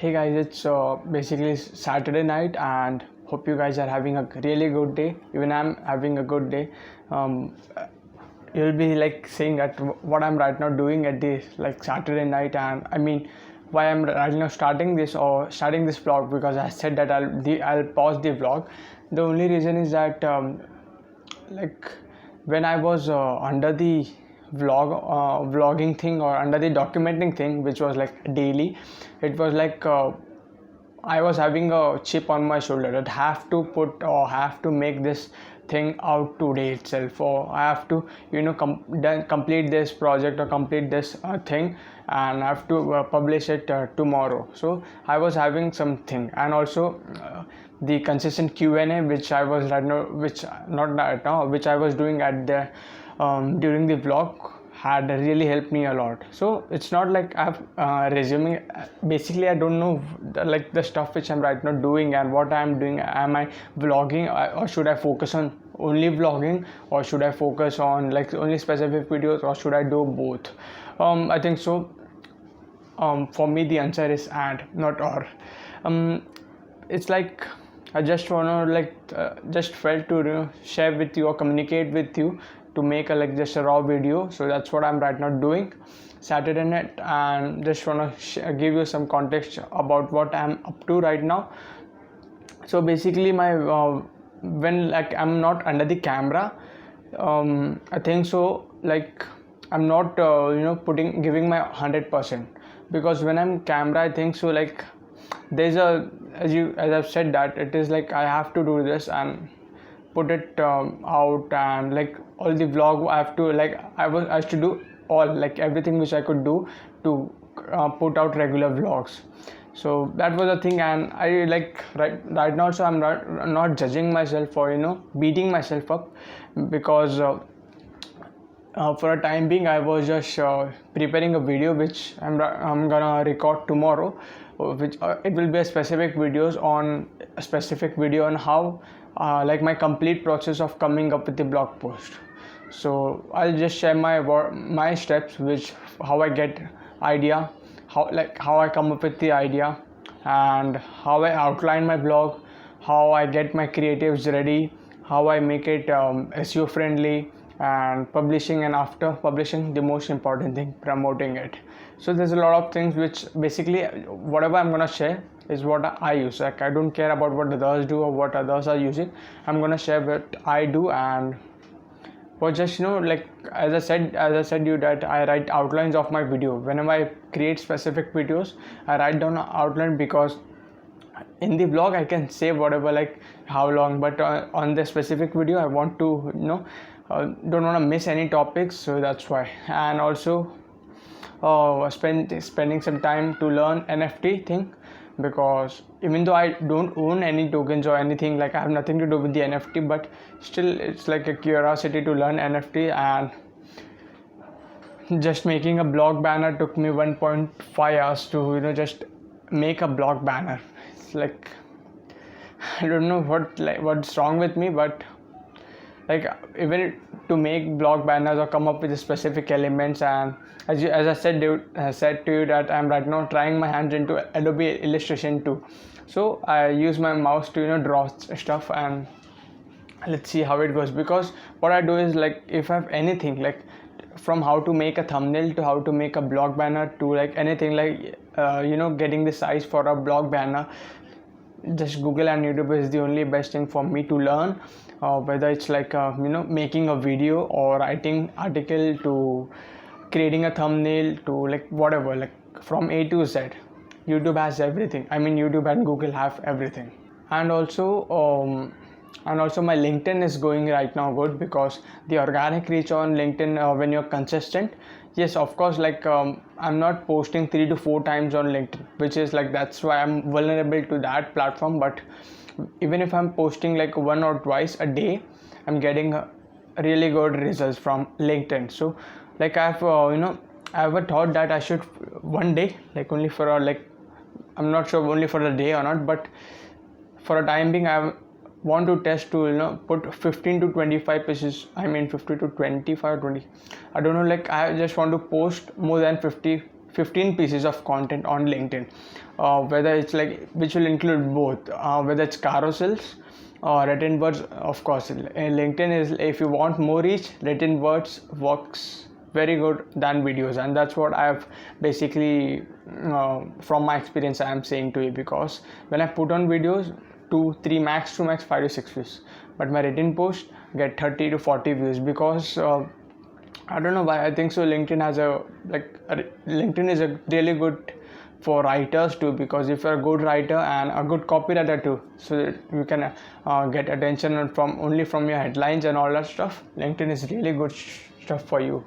Hey guys, it's basically Saturday night, and hope you guys are having a really good day. Even I'm having a good day. Um, you'll be like saying that what I'm right now doing at this like Saturday night, and I mean why I'm right now starting this vlog, because I said that I'll pause the vlog. The only reason is that like when I was under the vlogging thing, or under the documenting thing, which was like daily, it was like I was having a chip on my shoulder that have to put or have to make this thing out today itself, or I have to complete this project or complete this thing, and I have to publish it tomorrow. So I was having something, and also the consistent Q&A which I was right now, which not right now, which I was doing at the during the vlog, had really helped me a lot. So it's not like I've resuming. Basically I don't know the stuff which I'm right now doing and what I'm doing. Am I vlogging, or should I focus on only vlogging, or should I focus on like only specific videos, or should I do both? I think so. For me the answer is and, not or. It's like I just wanna just felt to share with you or communicate with you to make just a raw video. So that's what I'm right now doing Saturday night, and just wanna give you some context about what I'm up to right now. So basically my when I'm not under the camera, I think so I'm not giving my 100%, because when I'm camera I think so there's a, as I've said, that it is like I have to do this and put it out, and all the vlog I have to I used to do all everything which I could do to put out regular vlogs. So that was the thing, and I right now, so I'm not judging myself or beating myself up, because for a time being I was just preparing a video which I'm gonna record tomorrow, which it will be a specific video on how my complete process of coming up with the blog post. So I'll just share my steps, which how I get idea, how I come up with the idea, and how I outline my blog, how I get my creatives ready, how I make it SEO friendly, and publishing, and after publishing, the most important thing, promoting it. So there's a lot of things which basically whatever I'm gonna share is what I use. I don't care about what others do or what others are using. I'm gonna share what I do, and for just as I said you that I write outlines of my video. Whenever I create specific videos, I write down an outline, because in the vlog I can say whatever how long, but on the specific video I want to don't want to miss any topics. So that's why. And also spending some time to learn NFT thing, because even though I don't own any tokens or anything, I have nothing to do with the NFT, but still it's like a curiosity to learn NFT. And just making a blog banner took me 1.5 hours to just make a blog banner. It's like I don't know what's wrong with me, but even to make blog banners or come up with the specific elements. And as I said to you that I'm right now trying my hands into Adobe Illustration too. So I use my mouse to draw stuff, and let's see how it goes. Because what I do is if I have anything from how to make a thumbnail to how to make a blog banner to anything getting the size for a blog banner, just Google and YouTube is the only best thing for me to learn. Whether it's making a video, or writing article, to creating a thumbnail, to whatever, from A to Z, YouTube has everything. I mean, YouTube and Google have everything. And also my LinkedIn is going right now good, because the organic reach on LinkedIn, when you're consistent, yes, of course, I'm not posting 3 to 4 times on LinkedIn, which is that's why I'm vulnerable to that platform. But even if I'm posting 1 or twice a day, I'm getting really good results from LinkedIn. So I've I have a thought that I should one day, only for I'm not sure only for a day or not, but for a time being I want to test to put 15 to 25 pieces. I mean 50 to 25 20, I don't know, I just want to post more than 50 15 pieces of content on LinkedIn, whether it's like, which will include both, whether it's carousels or written words. Of course, LinkedIn is, if you want more reach, written words works very good than videos, and that's what I've basically, from my experience, I am saying to you. Because when I put on videos, 2 3 max to max 5 to 6 views, but my written post get 30 to 40 views. Because I don't know why, I think so LinkedIn has LinkedIn is a really good for writers too, because if you're a good writer and a good copywriter too, so that you can get attention from only from your headlines and all that stuff, LinkedIn is really good stuff for you.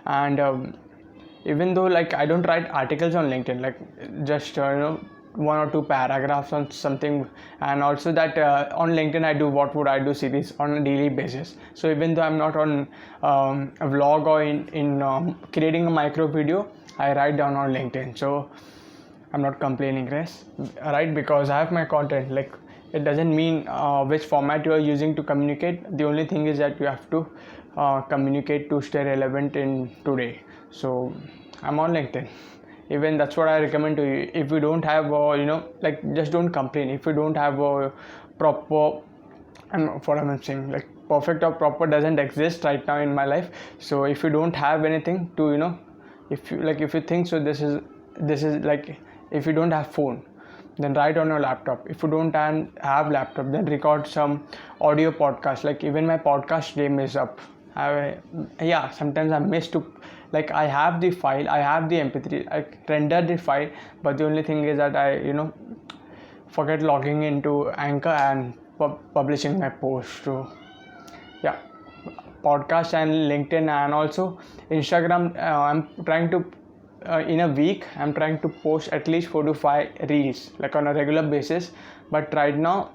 And even though like I don't write articles on LinkedIn, like just 1 or 2 paragraphs on something, and also that on LinkedIn I do what would I do series on a daily basis. So even though I'm not on a vlog or in creating a micro video, I write down on LinkedIn. So I'm not complaining, guys, right? Because I have my content. Like, it doesn't mean which format you are using to communicate. The only thing is that you have to communicate to stay relevant in today. So I'm on LinkedIn. Even that's what I recommend to you. If you don't have just don't complain if you don't have a proper, and what I'm saying, like perfect or proper doesn't exist right now in my life. So if you don't have anything to if you think so, this is like, if you don't have phone, then write on your laptop. If you don't have laptop, then record some audio podcast. Like, even my podcast name is up. Sometimes I miss to, like, I have the file, I have the mp3, I render the file, but the only thing is that I forget logging into Anchor and publishing my post. So podcast and LinkedIn, and also Instagram. I'm trying to in a week I'm trying to post at least 4 to 5 reels, like on a regular basis. But right now,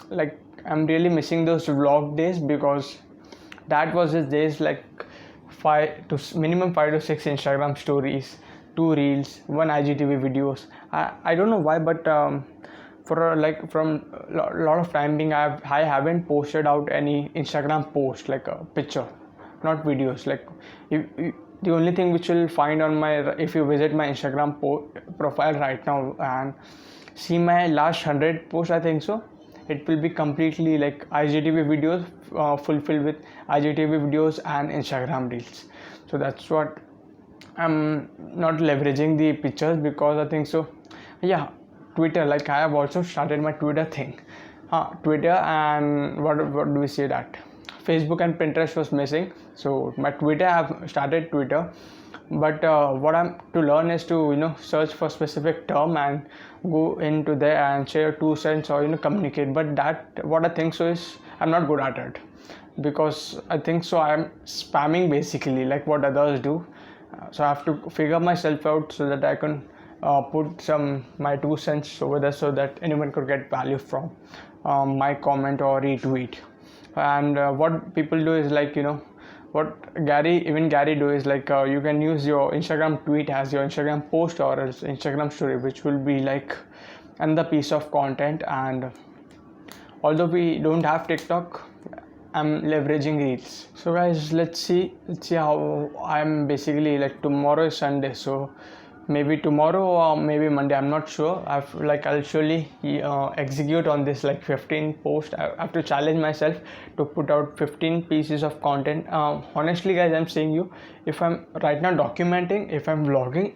like, I'm really missing those vlog days, because that was his days, like minimum 5 to 6 Instagram stories, 2 reels, 1 IGTV videos. I don't know why, but from a lot of time being, I haven't posted out any Instagram post, like a picture, not videos. Like, the only thing which you'll find on my, if you visit my Instagram profile right now and see my last 100 posts, I think so, it will be completely like IGTV videos, fulfilled with IGTV videos and Instagram reels. So that's what I'm not leveraging the pictures, because I think so. Twitter, like, I have also started my Twitter thing. Twitter, and what do we say, that Facebook and Pinterest was missing. So my Twitter, I have started Twitter. But what I'm to learn is to search for specific term and go into there and share 2 cents or communicate. But that, what I think so is, I'm not good at it, because I think so I'm spamming basically, like what others do. So I have to figure myself out, so that I can put my 2 cents over there, so that anyone could get value from my comment or retweet. And what people do is, like, what Gary do is, like, you can use your Instagram tweet as your Instagram post or else Instagram story, which will be like another piece of content. And although we don't have TikTok, I'm leveraging reels. So guys, let's see how I'm basically, like, tomorrow is Sunday, so maybe tomorrow or maybe Monday, I'm not sure. I'll surely execute on this, like, 15 posts. I have to challenge myself to put out 15 pieces of content. Honestly guys, I'm saying you, if I'm right now documenting, if I'm vlogging,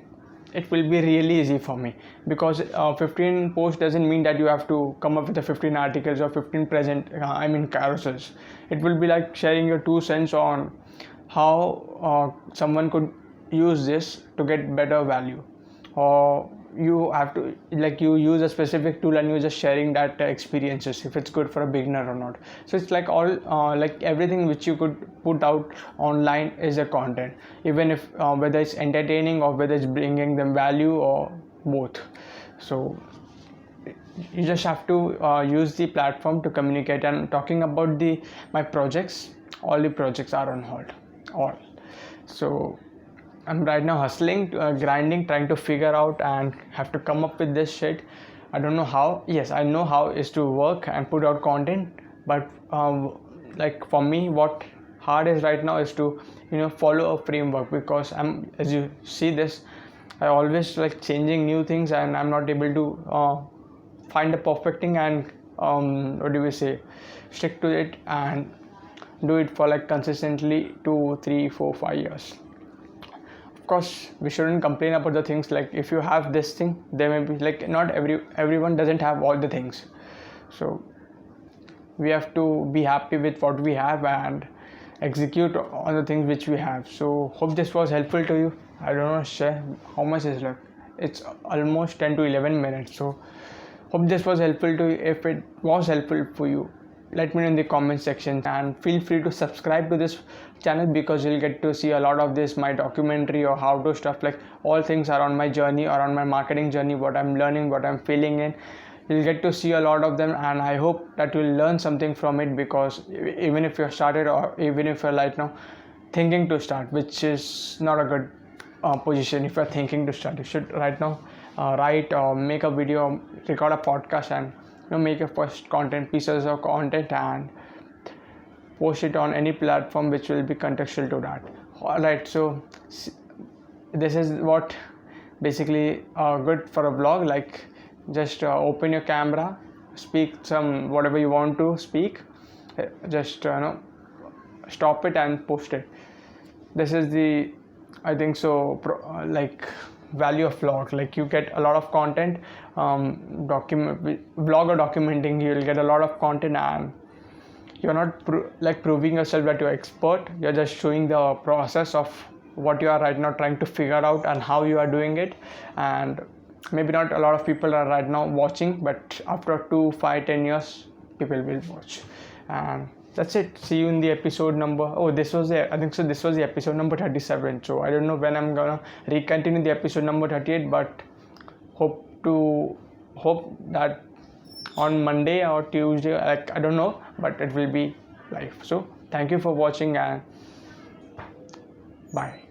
it will be really easy for me, because 15 posts doesn't mean that you have to come up with the 15 articles or 15 carousels. It will be like sharing your 2 cents on how someone could use this to get better value, or you have to, like, you use a specific tool and you're just sharing that experiences, if it's good for a beginner or not. So it's like all like everything which you could put out online is a content, even if whether it's entertaining or whether it's bringing them value or both. So you just have to use the platform to communicate. And talking about my projects, all the projects are on hold, so I'm right now hustling, grinding, trying to figure out and have to come up with this shit. I don't know how. Yes, I know how is to work and put out content, but like, for me, what hard is right now is to follow a framework, because as you see this, I always like changing new things, and I'm not able to find a perfect thing and what do we say, stick to it and do it for like consistently 2, 3, 4, 5 years. Of course, we shouldn't complain about the things. Like if you have this thing, there may be like not everyone doesn't have all the things, so we have to be happy with what we have and execute on the things which we have. So hope this was helpful to you. I don't know, share how much is left. It's almost 10 to 11 minutes. So hope this was helpful to you. If it was helpful for you, let me know in the comment section, and feel free to subscribe to this channel, because you'll get to see a lot of this, my documentary or how to stuff, like all things are on my journey or on my marketing journey, what I'm learning, what I'm feeling in. You'll get to see a lot of them, and I hope that you'll learn something from it, because even if you're started, or even if you're right now thinking to start, which is not a good position. If you're thinking to start, you should right now write or make a video, record a podcast, and make your first pieces of content and post it on any platform which will be contextual to that. Alright, so this is what basically good for a vlog. Like just open your camera, speak some whatever you want to speak, just stop it and post it. This is the, I think so, like value of vlog. Like you get a lot of content, vlog or documenting, you will get a lot of content, and you're not proving yourself that you're expert. You're just showing the process of what you are right now trying to figure out and how you are doing it. And maybe not a lot of people are right now watching, but after 2, 5, 10 years people will watch. And that's it. See you in the episode number, I think so this was the episode number 37. So I don't know when I'm gonna recontinue the episode number 38, but hope that on Monday or Tuesday, like I don't know, but it will be live. So thank you for watching, and bye.